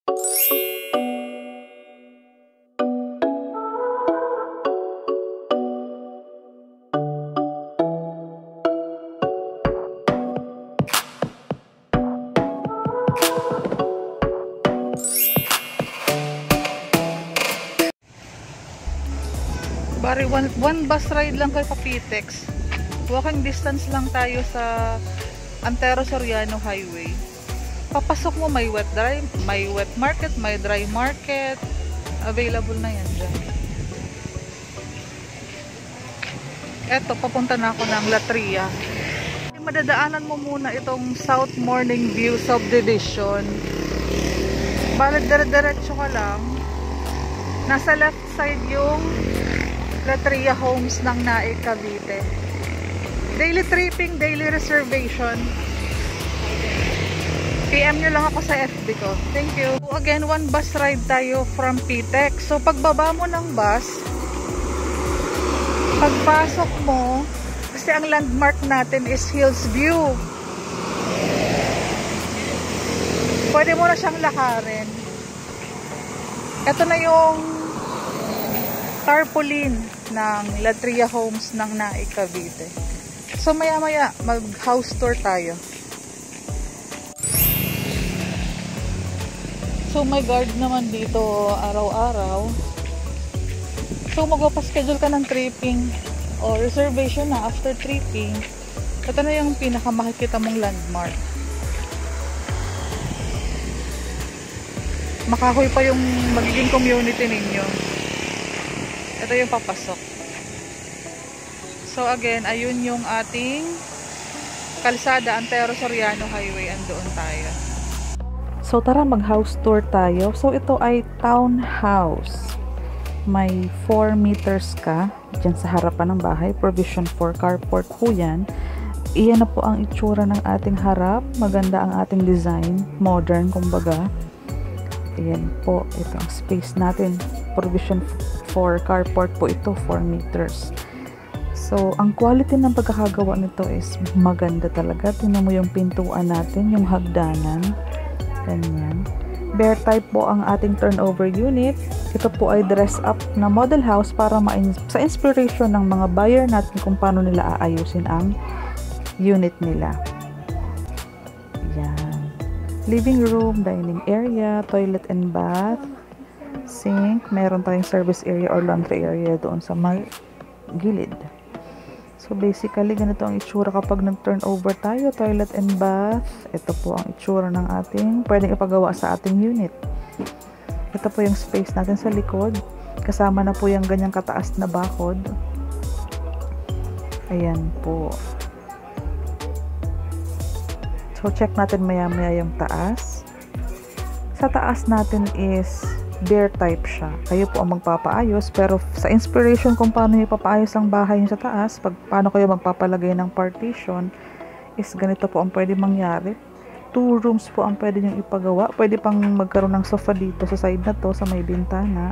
Bari, one bus ride lang kay Papitex. Walking distance lang tayo sa Antero Soriano Highway. Papasok mo, may wet market, may dry market. Available na yan dyan. Eto, papunta na ako ng Latria. Madadaanan mo muna itong South Morning View Subdivision. Bali, dire-diretso ka lang. Nasa left side yung Latria Homes ng Naik, Cavite. Daily tripping, daily reservation. PM nyo lang ako sa FB ko. Thank you. Again, one bus ride tayo from PTEX. So, pagbaba mo ng bus, pagpasok mo, kasi ang landmark natin is Hills View. Pwede mo na siyang lakarin. Ito na yung tarpaulin ng Latria Homes ng Naik, Cavite. So maya-maya mag house tour tayo. So may guard naman dito araw-araw. So magpapaschedule ka ng tripping o reservation na after tripping. Ito na yung pinakamakikita mong landmark. Makahoy pa yung magiging community ninyo. Ito yung papasok. So again, ayun yung ating kalsada, Antero Soriano Highway. Andoon tayo. So tara, mag house tour tayo. So ito ay townhouse. May 4 meters ka dyan sa harapan ng bahay. Provision for carport po yan. Iyan na po ang itsura ng ating harap. Maganda ang ating design. Modern kumbaga. Ayan po, ito ang space natin. Provision for carport po ito, 4 meters. So, ang quality ng pagkakagawa nito is maganda talaga. Tingnan mo yung pintuan natin, yung hagdanan. Ganyan. Bear type po ang ating turnover unit. Ito po ay dress up na model house para sa inspiration ng mga buyer natin kung paano nila aayusin ang unit nila. Yan. Living room, dining area, toilet and bath, sink, meron tayong service area or laundry area doon sa may gilid. So basically, ganito ang itsura kapag nag-turnover tayo, toilet and bath. Ito po ang itsura ng ating, pwedeng ipagawa sa ating unit. Ito po yung space natin sa likod. Kasama na po yung ganyang kataas na bakod. Ayan po. So, check natin maya-maya yung taas. Sa taas natin is bear type siya. Kayo po ang magpapaayos. Pero sa inspiration kung paano ipapaayos ang bahay sa taas, paano kayo magpapalagay ng partition, is ganito po ang pwede mangyari. 2 rooms po ang pwede nyo ipagawa. Pwede pang magkaroon ng sofa dito sa side na to, sa may bintana.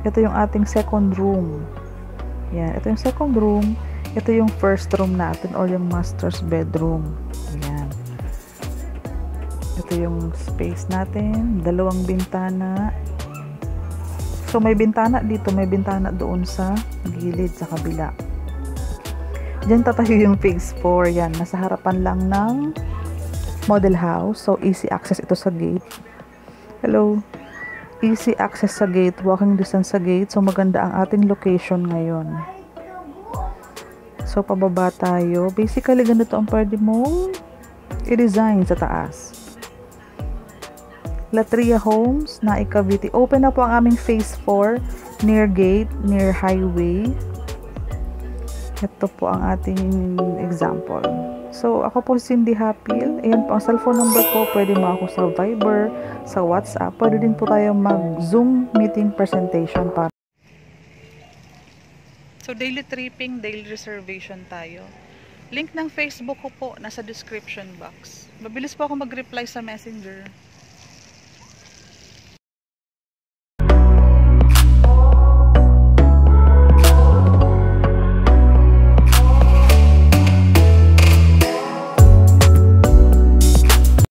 Ito yung ating second room. Yan. Ito yung second room. Ito yung first room natin or yung master's bedroom. Yan. Ito yung space natin, 2 bintana. So may bintana dito, may bintana doon sa gilid, sa kabila. Diyan tatayo yung phase 4. Yan, nasa harapan lang ng model house. So easy access ito sa gate. Hello. Easy access sa gate, walking distance sa gate. So maganda ang ating location ngayon. So pababa tayo. Basically ganito ang pwede mong i-design sa taas. Latria Homes, Naik, Cavite. Open na po ang aming phase 4 near gate, near highway. Ito po ang ating example. So, ako po si Cindy Hapil. Ayan po ang cellphone number ko. Pwede mo ako sa Viber, sa WhatsApp. Pwede din po tayo mag-Zoom meeting presentation para. So, daily tripping, daily reservation tayo. Link ng Facebook ko po nasa description box. Mabilis po ako mag-reply sa Messenger.